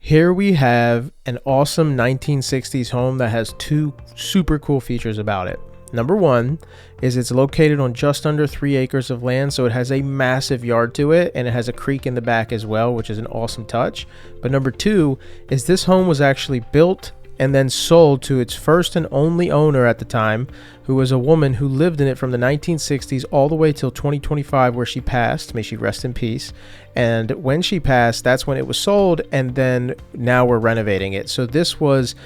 Here we have an awesome 1960s home that has two super cool features about it. Number one is it's located on just under 3 acres of land, so it has a massive yard to it, and it has a creek in the back as well, which is an awesome touch. But number two is this home was actually built and then sold to its first and only owner at the time, who was a woman who lived in it from the 1960s all the way till 2025, where she passed. May she rest in peace. And when she passed, that's when it was sold, and then now we're renovating it. So this was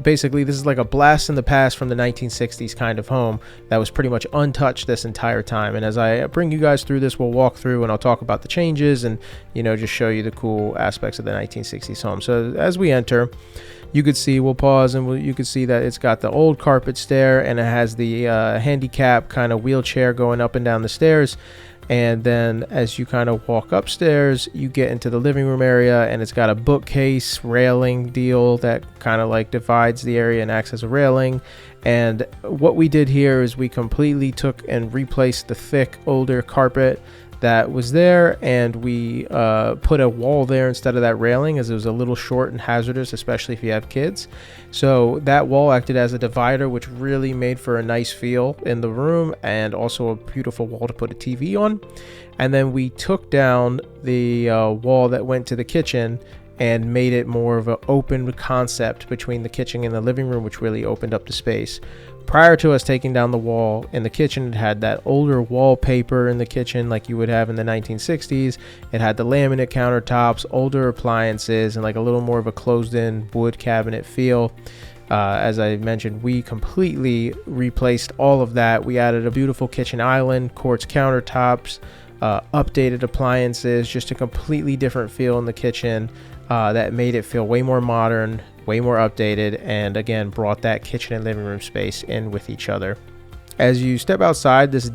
basically this is like a blast in the past from the 1960s kind of home that was pretty much untouched this entire time. And as I bring you guys through this, we'll walk through and I'll talk about the changes and, just show you the cool aspects of the 1960s home. So as we enter, you could see, we'll pause, and you could see that it's got the old carpet stair, and it has the handicap kind of wheelchair going up and down the stairs. And then as you kind of walk upstairs, you get into the living room area, and it's got a bookcase railing deal that kind of like divides the area and acts as a railing. And what we did here is we completely took and replaced the thick older carpet that was there, and we put a wall there instead of that railing, as it was a little short and hazardous, especially if you have kids. So that wall acted as a divider, which really made for a nice feel in the room, and also a beautiful wall to put a TV on. And then we took down the wall that went to the kitchen and made it more of an open concept between the kitchen and the living room, which really opened up the space. Prior to us taking down the wall in the kitchen, it had that older wallpaper in the kitchen like you would have in the 1960s. It had the laminate countertops, older appliances, and like a little more of a closed-in wood cabinet feel. As I mentioned, we completely replaced all of that. We added a beautiful kitchen island, quartz countertops, updated appliances, just a completely different feel in the kitchen that made it feel way more modern, way more updated, and again brought that kitchen and living room space in with each other. As you step outside, this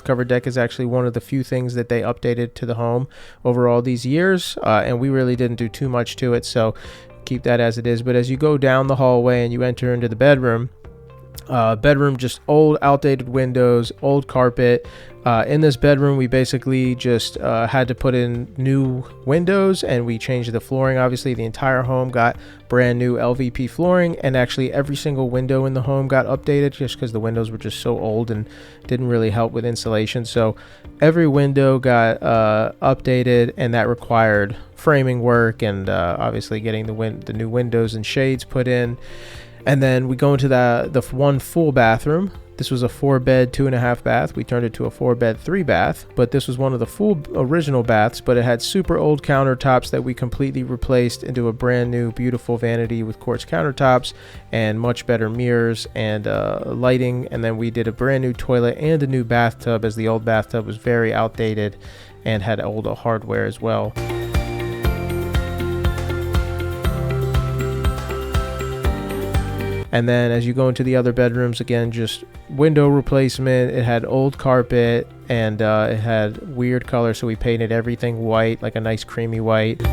covered deck is actually one of the few things that they updated to the home over all these years, and we really didn't do too much to it, so keep that as it is. But as you go down the hallway and you enter into the bedroom, just old outdated windows, old carpet. In this bedroom, we basically just had to put in new windows, and we changed the flooring. Obviously, the entire home got brand new LVP flooring, and actually every single window in the home got updated, just because the windows were just so old and didn't really help with insulation. So every window got updated, and that required framing work and obviously getting the new windows and shades put in. And then we go into the one full bathroom. This was a 4-bed, 2.5 bath. We turned it to a 4-bed, 3-bath, but this was one of the full original baths, but it had super old countertops that we completely replaced into a brand new, beautiful vanity with quartz countertops and much better mirrors and lighting. And then we did a brand new toilet and a new bathtub, as the old bathtub was very outdated and had old hardware as well. And then as you go into the other bedrooms, again, just window replacement. It had old carpet, and it had weird color, so we painted everything white, like a nice creamy white.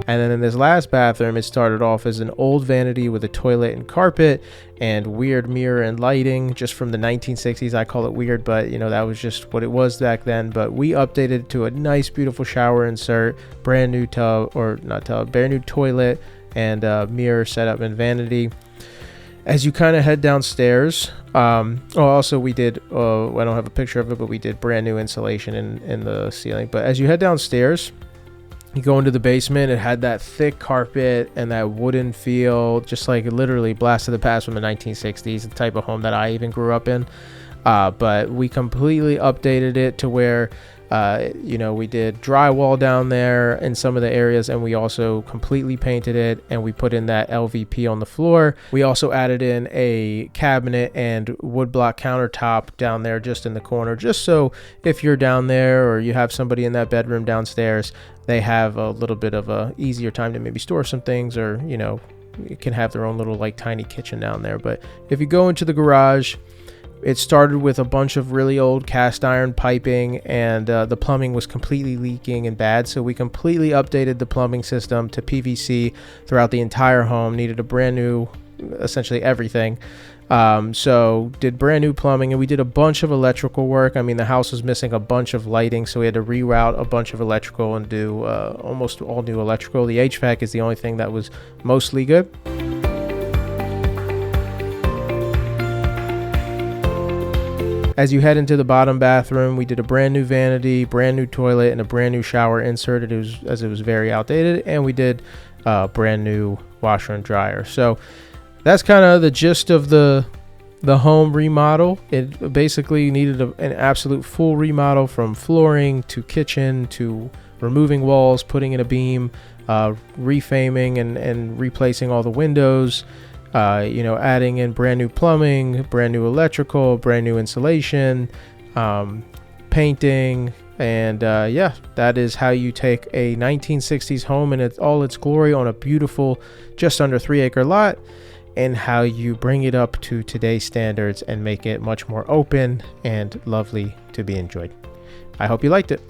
And then in this last bathroom, it started off as an old vanity with a toilet and carpet and weird mirror and lighting, just from the 1960s. I call it weird, but that was just what it was back then. But we updated it to a nice, beautiful shower insert, brand new brand new toilet, and mirror setup and vanity. As you kind of head downstairs, also we did, I don't have a picture of it, but we did brand new insulation in the ceiling. But as you head downstairs, you go into the basement. It had that thick carpet and that wooden feel, just like literally blast of the past from the 1960s, the type of home that I even grew up in. But we completely updated it to where, we did drywall down there in some of the areas, and we also completely painted it, and we put in that LVP on the floor. We also added in a cabinet and woodblock countertop down there just in the corner, just so if you're down there or you have somebody in that bedroom downstairs, they have a little bit of a easier time to maybe store some things, or you can have their own little like tiny kitchen down there. But if you go into the garage, it started with a bunch of really old cast iron piping, and the plumbing was completely leaking and bad, so we completely updated the plumbing system to PVC throughout the entire home. Needed a brand new, essentially everything. So did brand new plumbing, and we did a bunch of electrical work. I mean, the house was missing a bunch of lighting, so we had to reroute a bunch of electrical and do almost all new electrical. The HVAC is the only thing that was mostly good. As you head into the bottom bathroom, we did a brand new vanity, brand new toilet, and a brand new shower insert. It was very outdated, and we did brand new washer and dryer. So that's kind of the gist of the home remodel. It basically needed an absolute full remodel, from flooring to kitchen to removing walls, putting in a beam, reframing and replacing all the windows. Adding in brand new plumbing, brand new electrical, brand new insulation, painting, and that is how you take a 1960s home in all its glory on a beautiful, just under 3-acre lot, and how you bring it up to today's standards and make it much more open and lovely to be enjoyed. I hope you liked it.